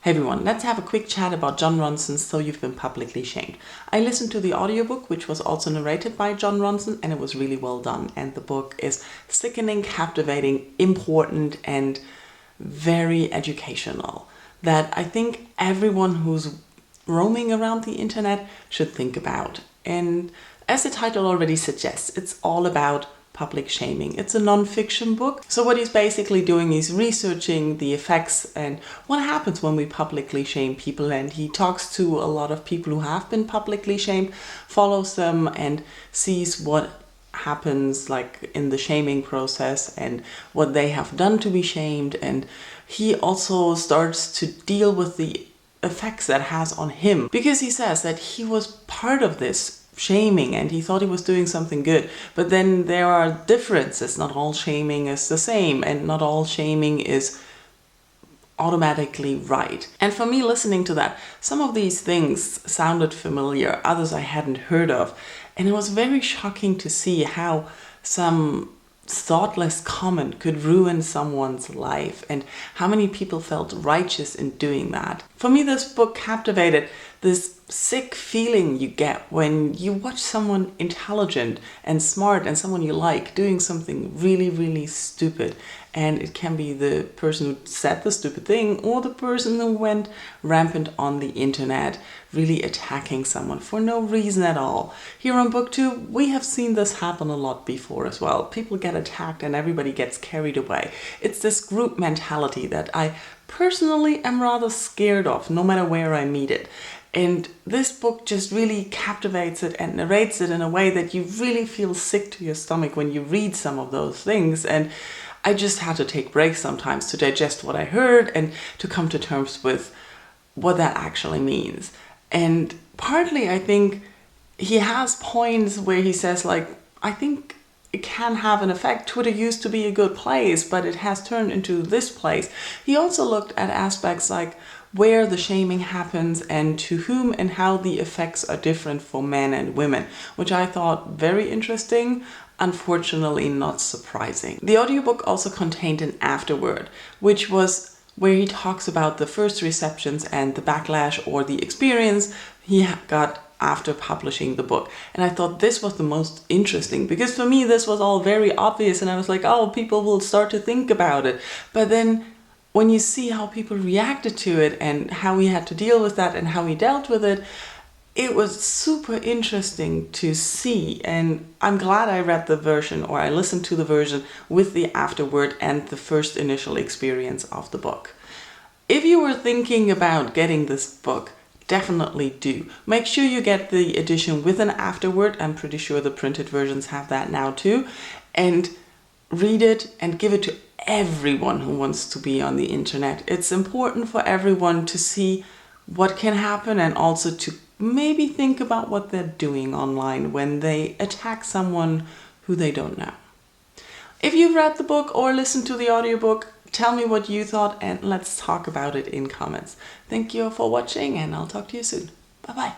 Hey everyone, let's have a quick chat about Jon Ronson's So You've Been Publicly Shamed. I listened to the audiobook, which was also narrated by Jon Ronson, and it was really well done. And the book is sickening, captivating, important, and very educational. That I think everyone who's roaming around the internet should think about. And as the title already suggests, it's all about public shaming. It's a non-fiction book. So what he's basically doing is researching the effects and what happens when we publicly shame people. And he talks to a lot of people who have been publicly shamed, follows them and sees what happens like in the shaming process and what they have done to be shamed. And he also starts to deal with the effects that has on him, because he says that he was part of this shaming and he thought he was doing something good, but then there are differences. Not all shaming is the same and not all shaming is automatically right. And for me, listening to that, some of these things sounded familiar, others I hadn't heard of, and it was very shocking to see how some thoughtless comment could ruin someone's life and how many people felt righteous in doing that. For me, this book captivated this sick feeling you get when you watch someone intelligent and smart and someone you like doing something really, really stupid. And it can be the person who said the stupid thing or the person who went rampant on the internet, really attacking someone for no reason at all. Here on book 2, we have seen this happen a lot before as well. People get attacked and everybody gets carried away. It's this group mentality that I personally am rather scared of, no matter where I meet it. And this book just really captivates it and narrates it in a way that you really feel sick to your stomach when you read some of those things. And I just had to take breaks sometimes to digest what I heard and to come to terms with what that actually means. And partly I think he has points where he says, like, I think it can have an effect. Twitter used to be a good place, but it has turned into this place. He also looked at aspects like where the shaming happens and to whom and how the effects are different for men and women, which I thought very interesting, unfortunately not surprising. The audiobook also contained an afterword, which was where he talks about the first receptions and the backlash or the experience he got after publishing the book. And I thought this was the most interesting, because for me this was all very obvious and I was like, oh, people will start to think about it. But then when you see how people reacted to it and how he had to deal with that and how he dealt with it, it was super interesting to see. And I'm glad I read the version, or I listened to the version with the afterword and the first initial experience of the book. If you were thinking about getting this book, definitely do. Make sure you get the edition with an afterword. I'm pretty sure the printed versions have that now too. And read it and give it to everyone who wants to be on the internet. It's important for everyone to see what can happen and also to maybe think about what they're doing online when they attack someone who they don't know. If you've read the book or listened to the audiobook, tell me what you thought and let's talk about it in comments. Thank you for watching and I'll talk to you soon. Bye bye.